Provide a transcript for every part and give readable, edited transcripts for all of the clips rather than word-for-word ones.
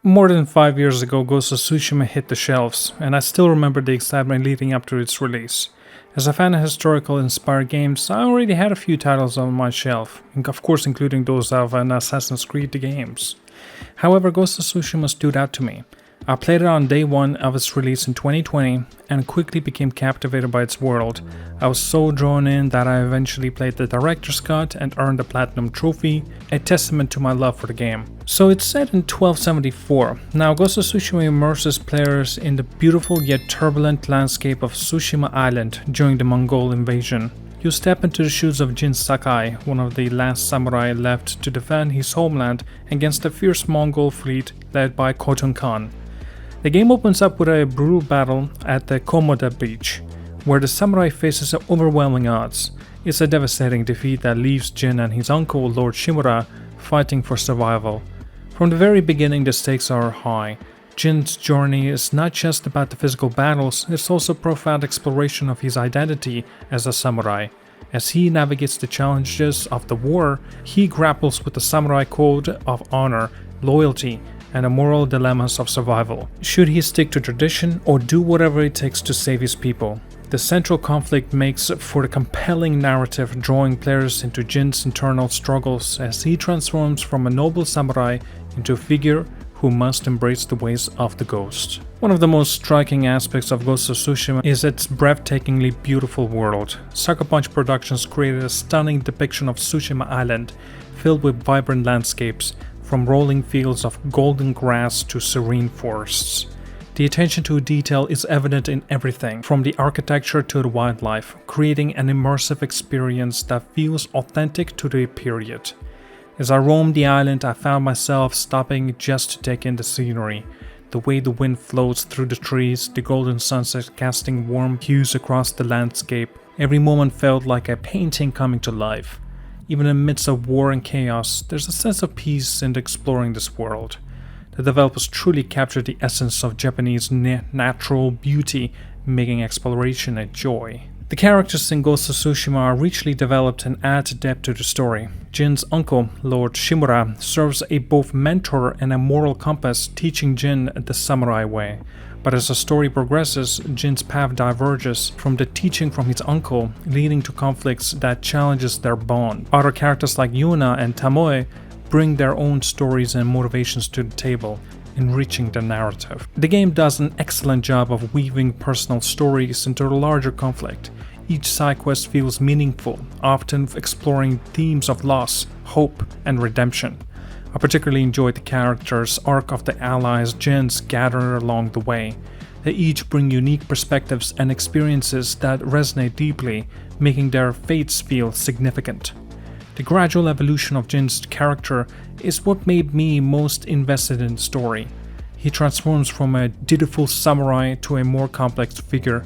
More than 5 years ago, Ghost of Tsushima hit the shelves, and I still remember the excitement leading up to its release. As a fan of historical inspired games, I already had a few titles on my shelf, of course including those of an Assassin's Creed games. However, Ghost of Tsushima stood out to me. I played it on day one of its release in 2020 and quickly became captivated by its world. I was so drawn in that I eventually played the director's cut and earned the Platinum Trophy, a testament to my love for the game. So it's set in 1274. Now Ghost of Tsushima immerses players in the beautiful yet turbulent landscape of Tsushima Island during the Mongol invasion. You step into the shoes of Jin Sakai, one of the last samurai left to defend his homeland against a fierce Mongol fleet led by Khotun Khan. The game opens up with a brutal battle at the Komoda beach, where the samurai faces overwhelming odds. It's a devastating defeat that leaves Jin and his uncle, Lord Shimura, fighting for survival. From the very beginning, the stakes are high. Jin's journey is not just about the physical battles, it's also a profound exploration of his identity as a samurai. As he navigates the challenges of the war, he grapples with the samurai code of honor, loyalty, and the moral dilemmas of survival. Should he stick to tradition or do whatever it takes to save his people? The central conflict makes for a compelling narrative, drawing players into Jin's internal struggles as he transforms from a noble samurai into a figure who must embrace the ways of the ghost. One of the most striking aspects of Ghost of Tsushima is its breathtakingly beautiful world. Sucker Punch Productions created a stunning depiction of Tsushima Island, filled with vibrant landscapes, from rolling fields of golden grass to serene forests. The attention to detail is evident in everything, from the architecture to the wildlife, creating an immersive experience that feels authentic to the period. As I roamed the island, I found myself stopping just to take in the scenery. The way the wind flows through the trees, the golden sunset casting warm hues across the landscape. Every moment felt like a painting coming to life. Even in the midst of war and chaos, there's a sense of peace in exploring this world. The developers truly captured the essence of Japanese natural beauty, making exploration a joy. The characters in Ghost of Tsushima are richly developed and add depth to the story. Jin's uncle, Lord Shimura, serves as both mentor and a moral compass, teaching Jin the samurai way. But as the story progresses, Jin's path diverges from the teaching from his uncle, leading to conflicts that challenges their bond. Other characters like Yuna and Tamoe bring their own stories and motivations to the table, enriching the narrative. The game does an excellent job of weaving personal stories into the larger conflict. Each side quest feels meaningful, often exploring themes of loss, hope, and redemption. I particularly enjoyed the characters' arc of the allies Jin's gathered along the way. They each bring unique perspectives and experiences that resonate deeply, making their fates feel significant. The gradual evolution of Jin's character is what made me most invested in the story. He transforms from a dutiful samurai to a more complex figure,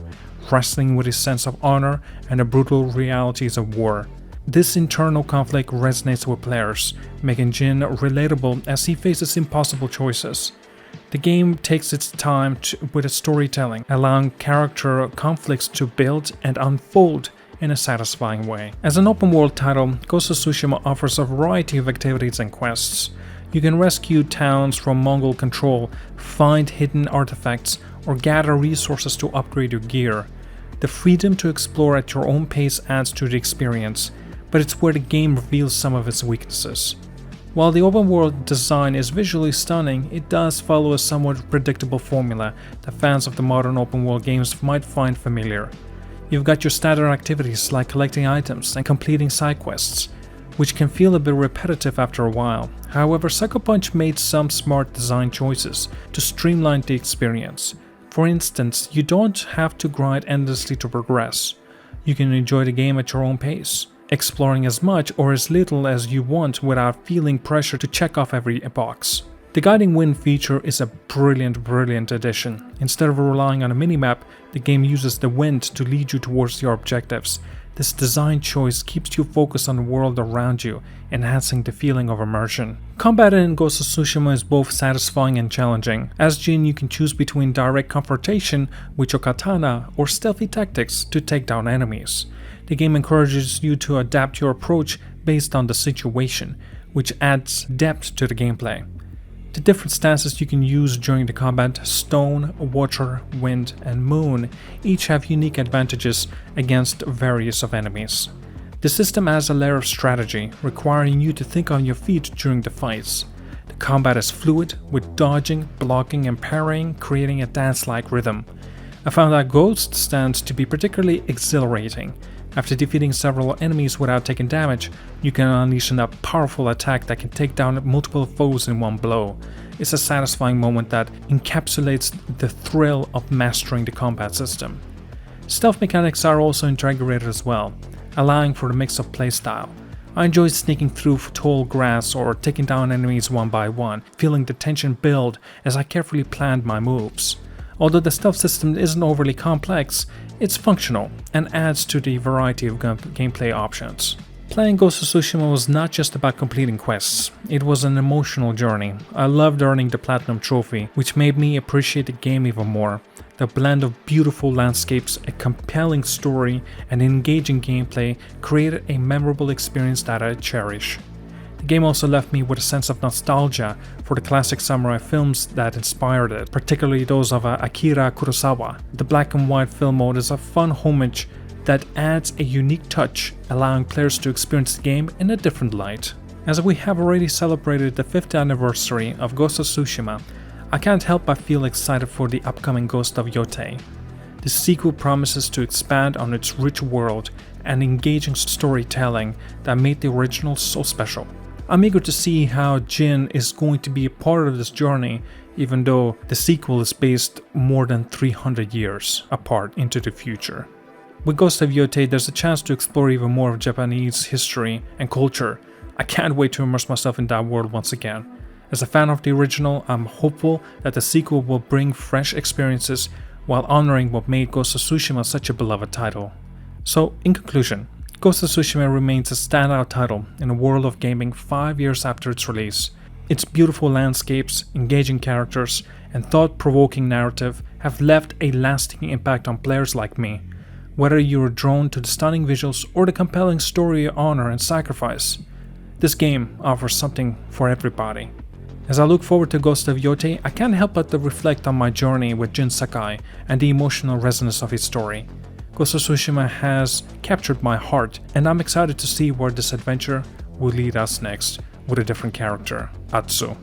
wrestling with his sense of honor and the brutal realities of war. This internal conflict resonates with players, making Jin relatable as he faces impossible choices. The game takes its time with its storytelling, allowing character conflicts to build and unfold in a satisfying way. As an open-world title, Ghost of Tsushima offers a variety of activities and quests. You can rescue towns from Mongol control, find hidden artifacts, or gather resources to upgrade your gear. The freedom to explore at your own pace adds to the experience, but it's where the game reveals some of its weaknesses. While the open world design is visually stunning, it does follow a somewhat predictable formula that fans of the modern open world games might find familiar. You've got your standard activities like collecting items and completing side quests, which can feel a bit repetitive after a while. However, Sucker Punch made some smart design choices to streamline the experience. For instance, you don't have to grind endlessly to progress. You can enjoy the game at your own pace, exploring as much or as little as you want without feeling pressure to check off every box. The guiding wind feature is a brilliant addition. Instead of relying on a minimap, the game uses the wind to lead you towards your objectives. This design choice keeps you focused on the world around you, enhancing the feeling of immersion. Combat in Ghost of Tsushima is both satisfying and challenging. As Jin, you can choose between direct confrontation with your katana or stealthy tactics to take down enemies. The game encourages you to adapt your approach based on the situation, which adds depth to the gameplay. The different stances you can use during the combat, stone, water, wind, and moon, each have unique advantages against various of enemies. The system adds a layer of strategy, requiring you to think on your feet during the fights. The combat is fluid, with dodging, blocking, and parrying creating a dance-like rhythm. I found that Ghost stands to be particularly exhilarating. After defeating several enemies without taking damage, you can unleash a powerful attack that can take down multiple foes in one blow. It's a satisfying moment that encapsulates the thrill of mastering the combat system. Stealth mechanics are also integrated as well, allowing for a mix of playstyle. I enjoy sneaking through tall grass or taking down enemies one by one, feeling the tension build as I carefully planned my moves. Although the stealth system isn't overly complex, it's functional and adds to the variety of gameplay options. Playing Ghost of Tsushima was not just about completing quests, it was an emotional journey. I loved earning the Platinum Trophy, which made me appreciate the game even more. The blend of beautiful landscapes, a compelling story, and engaging gameplay created a memorable experience that I cherish. The game also left me with a sense of nostalgia for the classic samurai films that inspired it, particularly those of Akira Kurosawa. The black and white film mode is a fun homage that adds a unique touch, allowing players to experience the game in a different light. As we have already celebrated the 5th anniversary of Ghost of Tsushima, I can't help but feel excited for the upcoming Ghost of Yotei. The sequel promises to expand on its rich world and engaging storytelling that made the original so special. I'm eager to see how Jin is going to be a part of this journey, even though the sequel is based more than 300 years apart into the future. With Ghost of Yotei, there's a chance to explore even more of Japanese history and culture. I can't wait to immerse myself in that world once again. As a fan of the original, I'm hopeful that the sequel will bring fresh experiences while honoring what made Ghost of Tsushima such a beloved title. So, in conclusion, Ghost of Tsushima remains a standout title in a world of gaming 5 years after its release. Its beautiful landscapes, engaging characters, and thought-provoking narrative have left a lasting impact on players like me. Whether you are drawn to the stunning visuals or the compelling story of honor and sacrifice, this game offers something for everybody. As I look forward to Ghost of Yotei, I can't help but to reflect on my journey with Jin Sakai and the emotional resonance of his story. Ghost of Tsushima has captured my heart, and I'm excited to see where this adventure will lead us next with a different character, Atsu.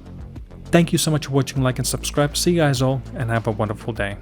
Thank you so much for watching, like and subscribe. See you guys all, and have a wonderful day.